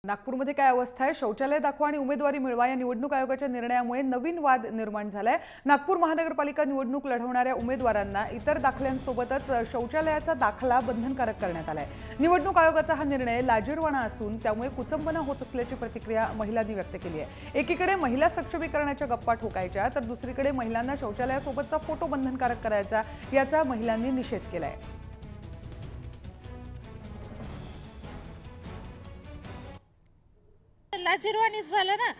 नागपूरमध्ये काय अवस्था आहे? शौचालय दाखवा आणि उमेदवारी मिळवा या निवडणूक आयोगाच्या निर्णयामुळे नवीन वाद निर्माण झालाय। नागपूर महानगरपालिका निवडणूक लढवणाऱ्या उमेदवारांना इतर दाखल्यांसोबतच शौचालयाचा दाखला बंधनकारक करण्यात आलाय। निवडणूक आयोगाचा हा निर्णय लाजिरवाणा असून त्यामुळे कुचंबना होत असल्याची प्रतिक्रिया महिलांनी व्यक्त केली आहे। एकीकडे महिला सक्षमीकरणाच्या गप्पा ठोकायच्या तर दुसरीकडे महिलांना शौचालयासोबतचा फोटो बंधनकारक करायचा याचा महिलांनी निषेध केलाय। लाजिरवाणीच झालं ना।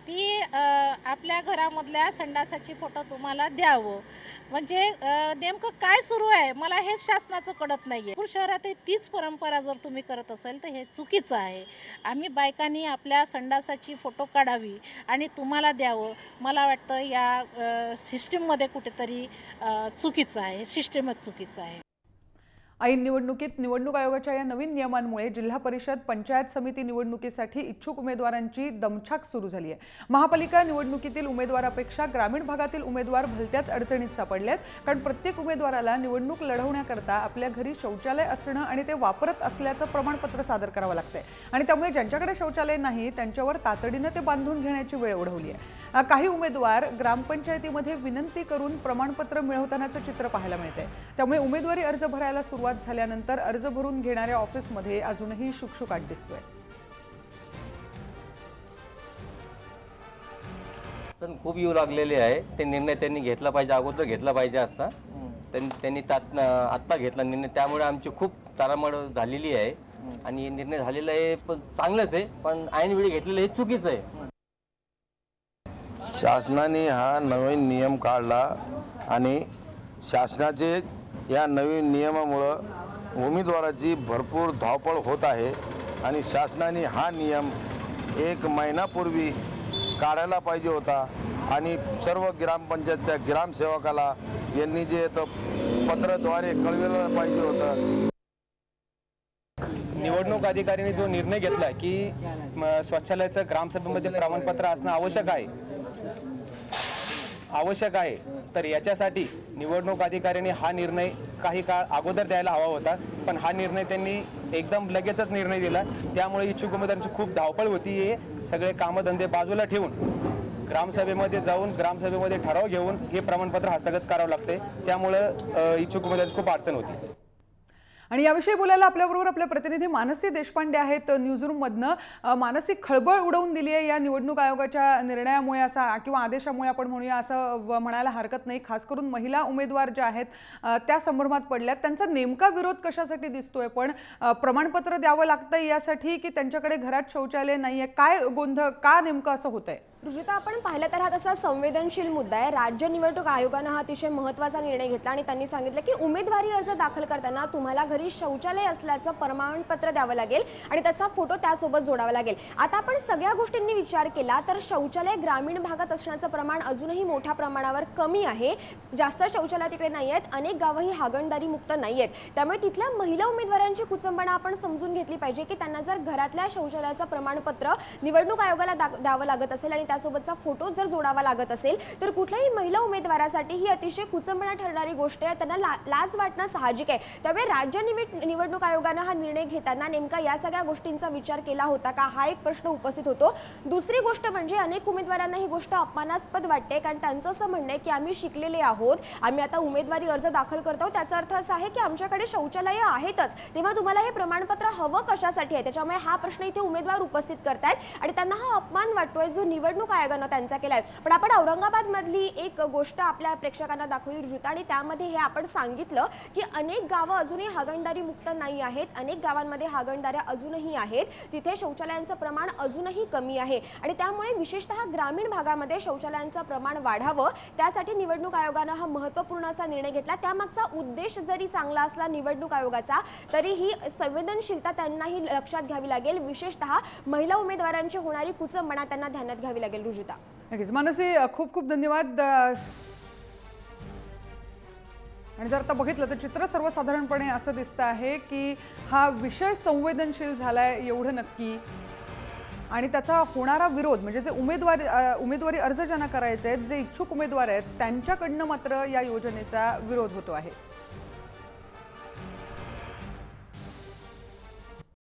ती आपल्या घरामधल्या संडासाची फोटो तुम्हाला द्यावं म्हणजे नेमकं काय सुरू आहे मला हे शासनाचं कळत नाहीये। नागपूर शहरात तीच परंपरा जर तुम्ही करत असाल तर हे चुकीचं आहे। आम्ही बायकांनी आपल्या संडासाची फोटो काढावी आणि तुम्हाला द्यावं मला वाटतं या सिस्टीममध्ये कुठेतरी चुकीचं आहे, सिस्टीमच चुकीचं आहे। ऐन निवडणुकीत निवडणूक आयोगाच्या या नवीन नियमांमुळे जिल्हा परिषद पंचायत समिती निवडणुकीसाठी इच्छुक उमेदवारांची दमछाक सुरू झाली आहे। महापालिका निवडणुकीतील उमेदवारापेक्षा ग्रामीण भागातील उमेदवार भलत्याच अडचणीत सापडलेत, कारण प्रत्येक उमेदवाराला निवडणूक लढवण्याकरता आपल्या घरी शौचालय असणं आणि ते वापरत असल्याचं प्रमाणपत्र सादर करावं लागतंय आणि त्यामुळे ज्यांच्याकडे शौचालय नाही त्यांच्यावर तातडीने ते बांधून घेण्याची वेळ ओढवली आहे। काही उमेदवार ग्रामपंचायतीमध्ये विनंती करून प्रमाणपत्र मिळवतानाचं चित्र पाहायला मिळतंय। त्यामुळे उमेदवारी अर्ज भरायला सुरुवात झाल्यानंतर अर्ज भरून घेणाऱ्या ऑफिसमध्ये अजूनही शुकशुकाट दिसतोय। खूप येऊ लागलेले आहे। ते निर्णय त्यांनी घेतला पाहिजे, अगोदर घेतला पाहिजे असता। त्यांनी आत्ता घेतला निर्णय, त्यामुळे आमची खूप तारांबळ झालेली आहे आणि निर्णय झालेला आहे पण चांगलंच आहे, पण ऐनवेळी घेतलेलं हे चुकीचं आहे। शासनाने हा नवीन नियम काढला आणि शासनाचे या नवीन नियमामुळे उमेदवाराची भरपूर धावपळ होत आहे आणि शासनाने हा नियम 1 महिन्यापूर्वी काढायला पाहिजे होता आणि सर्व ग्रामपंचायतच्या ग्रामसेवकाला यांनी जे पत्राद्वारे कळविलं पाहिजे होतं। निवडणूक अधिकाऱ्यांनी जो निर्णय घेतला की शौचालयाचं ग्रामसभेमध्ये प्रमाणपत्र असणं आवश्यक आहे तर याच्यासाठी निवडणूक अधिकाऱ्यांनी हा निर्णय काही काळ अगोदर द्यायला हवा होता, पण हा निर्णय त्यांनी एकदम लगेचच निर्णय दिला। त्यामुळे इच्छुक उमेदवारांची खूप धावपळ होती। हे सगळे कामधंदे बाजूला ठेवून ग्रामसभेमध्ये जाऊन ग्रामसभेमध्ये ठराव घेऊन हे प्रमाणपत्र हस्तगत करावं लागते, त्यामुळे इच्छुक उमेदवारांची खूप अडचण होती। आणि याविषयी बोलायला आपल्याबरोबर आपले प्रतिनिधी मानसी देशपांडे आहेत न्यूजरूममधनं। मानसी, खळबळ उडवून दिली आहे या निवडणूक आयोगाच्या निर्णयामुळे असा किंवा आदेशामुळे आपण म्हणूया असं म्हणायला हरकत नाही। खास करून महिला उमेदवार ज्या आहेत त्या संभ्रमात पडल्यात। त्यांचा नेमका विरोध कशासाठी दिसतोय? पण प्रमाणपत्र द्यावं लागतंय यासाठी की त्यांच्याकडे घरात शौचालय नाहीये? काय गोंधळ, का नेमकं असं होतंय? रुजुता, आपण पाहिलं तर हा तसा संवेदनशील मुद्दा आहे। राज्य निवडणूक आयोगानं हा अतिशय महत्त्वाचा निर्णय घेतला आणि त्यांनी सांगितलं की उमेदवारी अर्ज दाखल करताना तुम्हाला घरी शौचालय असल्याचं प्रमाणपत्र द्यावं लागेल आणि त्याचा फोटो त्यासोबत जोडावा लागेल। आता आपण सगळ्या गोष्टींनी विचार केला तर शौचालय ग्रामीण भागात असण्याचं प्रमाण अजूनही मोठ्या प्रमाणावर कमी आहे। जास्त शौचालय तिकडे नाही आहेत, अनेक गावंही हागणदारी मुक्त नाही आहेत। त्यामुळे तिथल्या महिला उमेदवारांची कुचंबणा आपण समजून घेतली पाहिजे की त्यांना जर घरातल्या शौचालयाचं प्रमाणपत्र निवडणूक आयोगाला द्यावं लागत असेल आणि त्यासोबतचा फोटो जर जोडावा लागत असेल तर कुठल्याही महिला उमेदवारासाठी ही अतिशय कुचंबणा ठरणारी गोष्ट आहे। त्यांना लाज वाटणं साहजिक आहे। त्यामुळे राज्य निवडणूक आयोगानं हा निर्णय घेताना नेमका या सगळ्या गोष्टींचा विचार केला होता का, हा एक प्रश्न उपस्थित होतो। दुसरी गोष्ट म्हणजे अनेक उमेदवारांना ही गोष्ट अपमानास्पद वाटते, कारण त्यांचं असं म्हणणं आहे की आम्ही शिकलेले आहोत, आम्ही आता उमेदवारी अर्ज दाखल करतो त्याचा अर्थ असा आहे की आमच्याकडे शौचालय आहेतच, तेव्हा तुम्हाला हे प्रमाणपत्र हवं कशासाठी आहे? त्याच्यामुळे हा प्रश्न इथे उमेदवार उपस्थित करतायत आणि त्यांना हा अपमान वाटतोय जो निवडणूक आयोगानं त्यांचा केलाय। पण आपण औरंगाबाद मधली एक गोष्ट आपल्या प्रेक्षकांना दाखवली रुजुता, आणि त्यामध्ये हे आपण सांगितलं की अनेक गावं अजूनही हागणदारी मुक्त नाही आहेत, अनेक गावांमध्ये हागणदाऱ्या अजूनही आहेत, तिथे शौचालयांचं प्रमाण अजूनही कमी आहे आणि त्यामुळे विशेषतः ग्रामीण भागामध्ये शौचालयांचं प्रमाण वाढावं त्यासाठी निवडणूक आयोगानं हा महत्त्वपूर्ण असा निर्णय घेतला। त्यामागचा उद्देश जरी चांगला असला निवडणूक आयोगाचा तरी ही संवेदनशीलता त्यांनाही लक्षात घ्यावी लागेल। विशेषतः महिला उमेदवारांची होणारी कुचंबणा त्यांना ध्यानात घ्यावी लागेल। रुजुता, नक्कीच मानसी, खूप खूप धन्यवाद। आणि जर आता बघितलं तर चित्र सर्वसाधारणपणे असं दिसतं आहे की हा विषय संवेदनशील झालाय एवढं नक्की, आणि त्याचा होणारा विरोध म्हणजे जे उमेदवारी अर्ज ज्यांना करायचे आहेत, जे इच्छुक उमेदवार आहेत त्यांच्याकडनं मात्र या योजनेचा विरोध होतो आहे।